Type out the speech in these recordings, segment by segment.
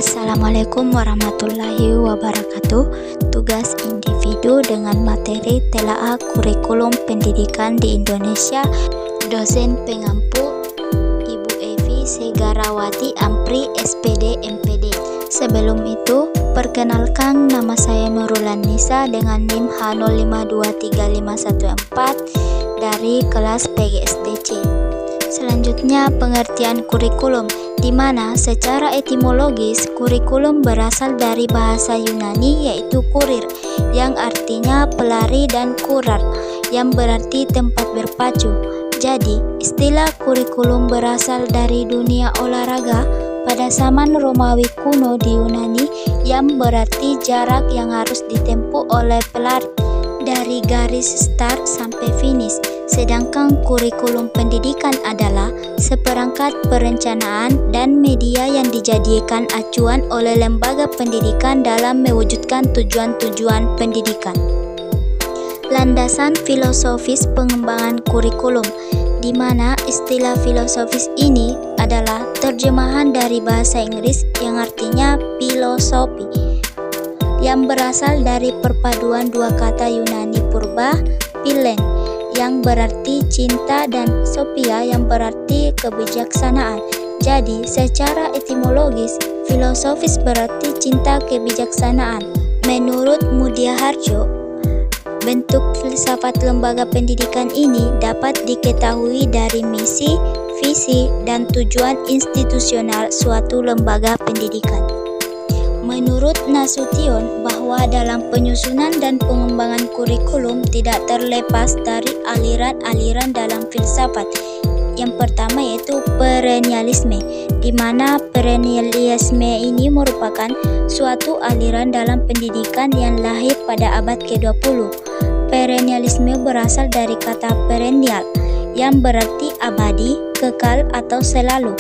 Assalamualaikum warahmatullahi wabarakatuh. Tugas individu dengan materi telaah kurikulum pendidikan di Indonesia. Dosen pengampu Ibu Evi Segarawati Ampri SPD MPD. Sebelum itu, perkenalkan nama saya Nurulan Nisa dengan NIM H05235114 dari kelas PGSDC. Selanjutnya, pengertian kurikulum, di mana secara etimologis kurikulum berasal dari bahasa Yunani yaitu kurir, yang artinya pelari, dan kurar, yang berarti tempat berpacu. Jadi, istilah kurikulum berasal dari dunia olahraga pada zaman Romawi kuno di Yunani, yang berarti jarak yang harus ditempuh oleh pelari dari garis start sampai finish. Sedangkan kurikulum pendidikan adalah seperangkat perencanaan dan media yang dijadikan acuan oleh lembaga pendidikan dalam mewujudkan tujuan-tujuan pendidikan. Landasan filosofis pengembangan kurikulum, di mana istilah filosofis ini adalah terjemahan dari bahasa Inggris yang artinya filosofi, yang berasal dari perpaduan dua kata Yunani purba, philen, yang berarti cinta, dan sophia yang berarti kebijaksanaan. Jadi, secara etimologis, filosofis berarti cinta kebijaksanaan. Menurut Mudia Harjo, bentuk filsafat lembaga pendidikan ini dapat diketahui dari misi, visi, dan tujuan institusional suatu lembaga pendidikan. Menurut Nasution, bahwa dalam penyusunan dan pengembangan kurikulum tidak terlepas dari aliran-aliran dalam filsafat. Yang pertama yaitu perennialisme, di mana perennialisme ini merupakan suatu aliran dalam pendidikan yang lahir pada abad ke-20. Perennialisme berasal dari kata perennial, yang berarti abadi, kekal, atau selalu.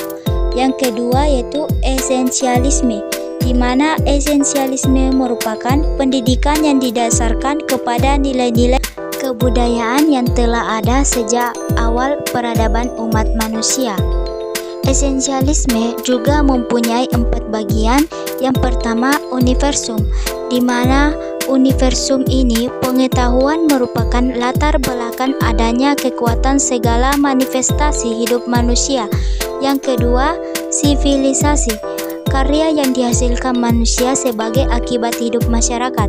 Yang kedua yaitu esensialisme, di mana esensialisme merupakan pendidikan yang didasarkan kepada nilai-nilai kebudayaan yang telah ada sejak awal peradaban umat manusia. Esensialisme juga mempunyai 4 bagian. Yang pertama, universum, di mana universum ini pengetahuan merupakan latar belakang adanya kekuatan segala manifestasi hidup manusia. Yang kedua, sivilisasi, karya yang dihasilkan manusia sebagai akibat hidup masyarakat.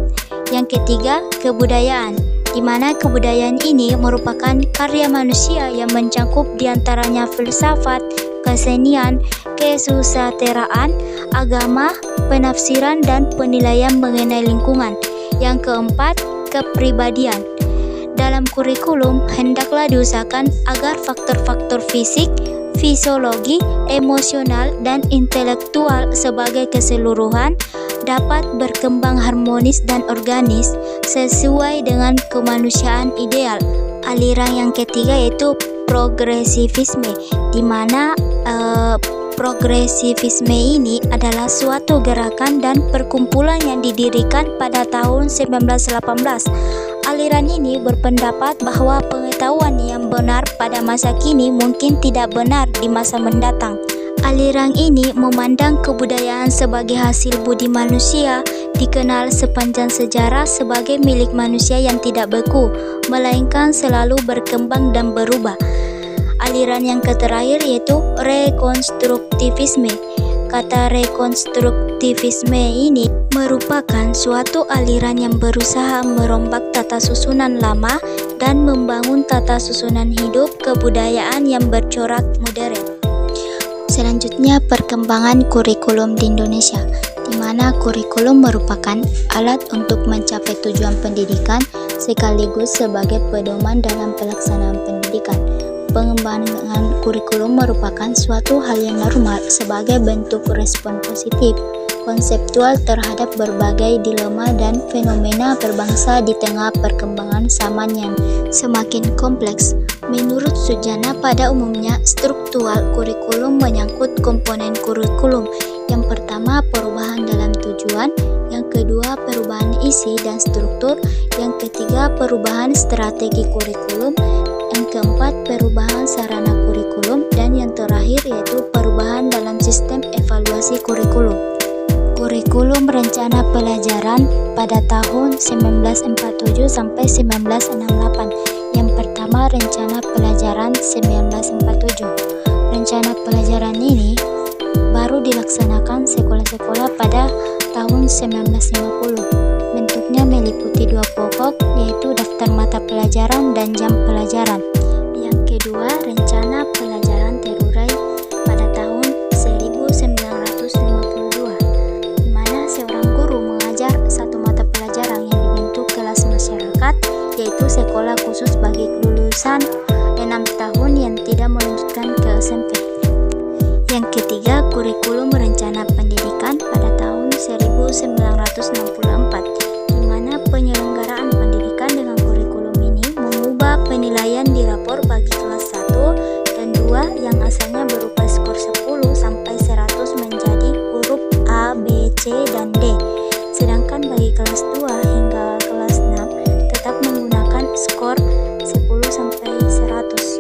Yang ketiga, kebudayaan, di mana kebudayaan ini merupakan karya manusia yang mencakup diantaranya filsafat, kesenian, kesusasteraan, agama, penafsiran, dan penilaian mengenai lingkungan. Yang keempat, kepribadian. Dalam kurikulum, hendaklah diusahakan agar faktor-faktor fisik, fisiologi, emosional, dan intelektual sebagai keseluruhan dapat berkembang harmonis dan organis sesuai dengan kemanusiaan ideal. Aliran yang ketiga yaitu progresivisme, di mana progresivisme ini adalah suatu gerakan dan perkumpulan yang didirikan pada tahun 1918. Aliran ini berpendapat bahwa pengetahuan yang benar pada masa kini mungkin tidak benar di masa mendatang. Aliran ini memandang kebudayaan sebagai hasil budi manusia, dikenal sepanjang sejarah sebagai milik manusia yang tidak beku, melainkan selalu berkembang dan berubah. Aliran yang terakhir yaitu rekonstruktivisme. Kata rekonstruktivisme ini merupakan suatu aliran yang berusaha merombak tata susunan lama dan membangun tata susunan hidup kebudayaan yang bercorak modern. Selanjutnya, perkembangan kurikulum di Indonesia, di mana kurikulum merupakan alat untuk mencapai tujuan pendidikan sekaligus sebagai pedoman dalam pelaksanaan pendidikan. Pengembangan kurikulum merupakan suatu hal yang normal sebagai bentuk respon positif konseptual terhadap berbagai dilema dan fenomena berbangsa di tengah perkembangan zaman yang semakin kompleks. Menurut Sujana, pada umumnya struktural kurikulum menyangkut komponen kurikulum. Yang pertama, perubahan dalam tujuan. Yang kedua, perubahan isi dan struktur. Yang ketiga, perubahan strategi kurikulum. Yang keempat, perubahan sarana kurikulum. Dan yang terakhir yaitu perubahan dalam sistem evaluasi kurikulum. Kurikulum rencana pelajaran pada tahun 1947 sampai 1968. Yang pertama, rencana pelajaran 1947. Rencana pelajaran ini baru dilaksanakan sekolah-sekolah pada tahun 1950. Bentuknya meliputi dua pokok, yaitu daftar mata pelajaran dan jam pelajaran. Yang kedua, rencana pelajaran terurai pada tahun 1952, di mana seorang guru mengajar satu mata pelajaran yang dibentuk kelas masyarakat, yaitu sekolah khusus bagi lulusan 6 tahun yang tidak melanjutkan ke SMP. Yang ketiga, kurikulum rencana pendidikan pada tahun 1964, di mana penyelenggaraan pendidikan dengan kurikulum ini mengubah penilaian di rapor bagi kelas 1 dan 2 yang asalnya berupa skor 10 sampai 100 menjadi huruf A, B, C, dan D. Sedangkan bagi kelas 2 hingga kelas 6 tetap menggunakan skor 10 sampai 100.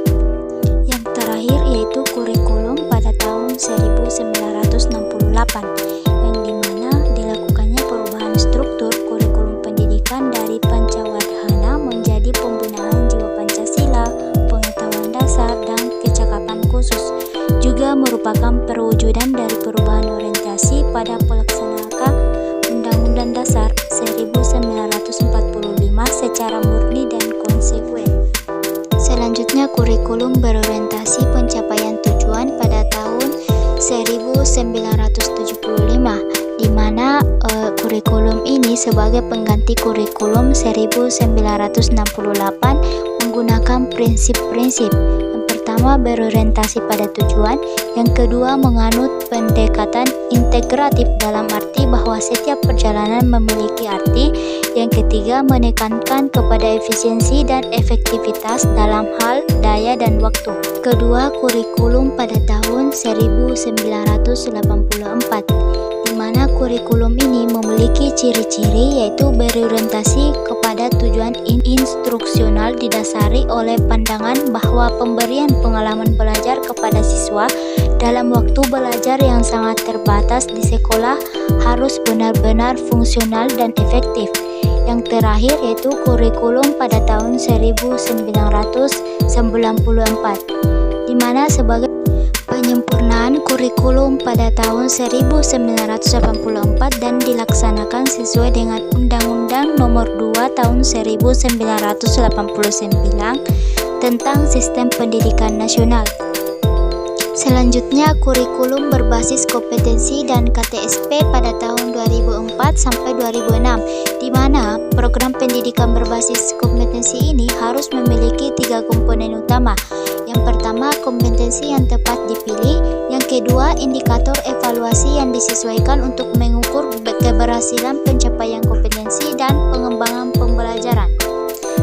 Yang terakhir yaitu kurikulum pada tahun 1968, yang dimana dilakukannya perubahan struktur kurikulum pendidikan dari Pancawadhana menjadi pembinaan jiwa Pancasila, pengetahuan dasar, dan kecakapan khusus. Juga merupakan perwujudan dari perubahan orientasi pada pelaksanaan Undang-Undang Dasar 1945 secara murni dan konsekuen. Selanjutnya, kurikulum berorientasi pencapaian tujuan pada tahun 1975, di mana kurikulum ini sebagai pengganti kurikulum 1968 menggunakan prinsip-prinsip. Yang pertama, berorientasi pada tujuan. Yang kedua, menganut pendekatan integratif dalam arti bahwa setiap perjalanan memiliki arti. Yang ketiga, menekankan kepada efisiensi dan efektivitas dalam hal daya dan waktu. Kedua, kurikulum pada tahun 1984, di mana kurikulum ini memiliki ciri-ciri yaitu berorientasi kepada tujuan instruksional didasari oleh pandangan bahwa pemberian pengalaman belajar kepada siswa dalam waktu belajar yang sangat terbatas di sekolah harus benar-benar fungsional dan efektif. Yang terakhir yaitu kurikulum pada tahun 1994, di mana sebagai penyempurnaan kurikulum pada tahun 1984 dan dilaksanakan sesuai dengan Undang-Undang Nomor 2 Tahun 1989 tentang Sistem Pendidikan Nasional. Selanjutnya, kurikulum berbasis kompetensi dan KTSP pada tahun 2004 sampai 2006, di mana program pendidikan berbasis kompetensi ini harus memiliki 3 komponen utama. Yang pertama, kompetensi yang tepat dipilih. Yang kedua, indikator evaluasi yang disesuaikan untuk mengukur keberhasilan pencapaian kompetensi dan pengembangan pembelajaran.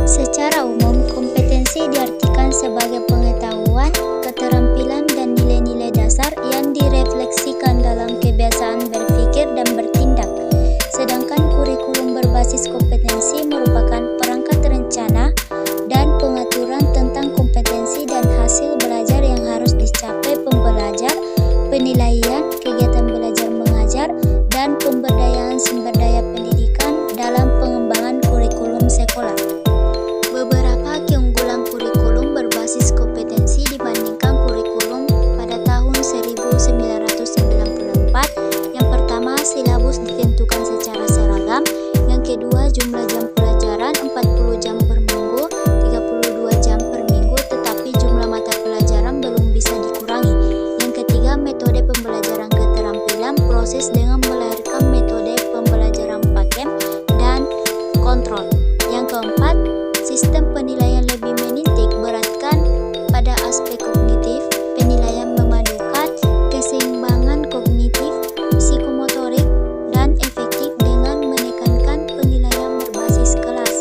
Secara umum, kompetensi diartikan sebagai pengetahuan, keterampilan, dan nilai-nilai dasar yang direfleksikan dalam kebiasaan berpikir dan bertindak. Sedangkan kurikulum berbasis kompetensi merupakan perangkat rencana dan pengaturan tentang kompetensi dan hasil belajar yang harus dicapai pembelajar, penilaian, kegiatan belajar mengajar, dan pemberdayaan sumber daya pendidikan dalam pengembangan kurikulum sekolah. Beberapa keunggulan kurikulum berbasis kompetensi dibandingkan kurikulum pada tahun 1994. Yang pertama, silabus ditentukan secara seragam. Yang kedua, jumlah jam pelajaran 40 jam per minggu, 32 jam per minggu, tetapi jumlah mata pelajaran belum bisa dikurangi. Yang ketiga, metode pembelajaran keterampilan, proses dengan melahirkan metode pembelajaran pakem dan kontrol. Yang keempat, sistem penilaian lebih menitik beratkan pada aspek kognitif, penilaian memadukan keseimbangan kognitif, psikomotorik, dan efektif dengan menekankan penilaian berbasis kelas.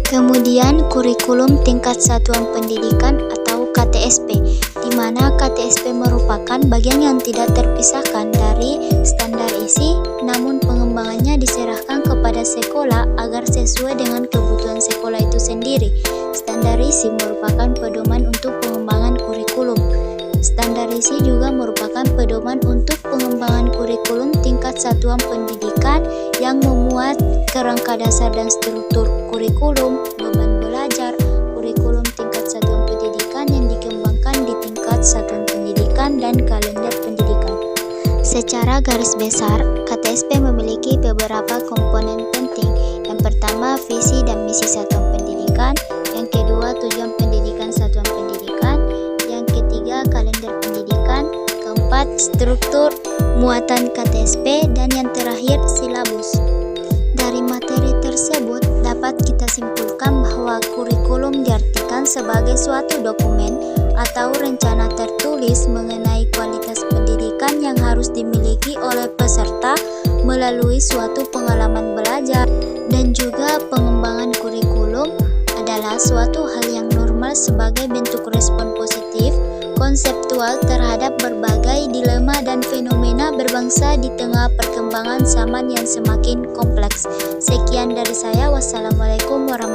Kemudian, kurikulum tingkat satuan pendidikan atau KTSP, di mana KTSP merupakan bagian yang tidak terpisahkan dari standar isi, namun pengembangannya diserahkan kepada sekolah agar sesuai dengan kebutuhan sekolah itu sendiri. Standar isi merupakan pedoman untuk pengembangan kurikulum. Standar isi juga merupakan pedoman untuk pengembangan kurikulum tingkat tingkat satuan pendidikan yang memuat kerangka dasar dan struktur kurikulum, beban belajar, kurikulum tingkat satuan pendidikan yang dikembangkan di tingkat satuan pendidikan, dan kalender pendidikan. Secara garis besar, KTSP memiliki beberapa komponen penting. Yang pertama, visi dan misi satuan pendidikan. Yang kedua, tujuan pendidikan satuan pendidikan. Yang ketiga, kalender pendidikan. Keempat, struktur muatan KTSP. Dan yang terakhir, silabus. Dari materi tersebut, dapat kita simpulkan bahwa kurikulum diartikan sebagai suatu dokumen atau rencana tertulis mengenai kualitas pendidikan yang harus dimiliki oleh peserta melalui suatu pengalaman belajar, dan juga pengembangan kurikulum adalah suatu hal yang normal sebagai bentuk respon positif konseptual terhadap berbagai dilema dan fenomena berbangsa di tengah perkembangan zaman yang semakin kompleks. Sekian dari saya. Wassalamualaikum warahmatullahi wabarakatuh.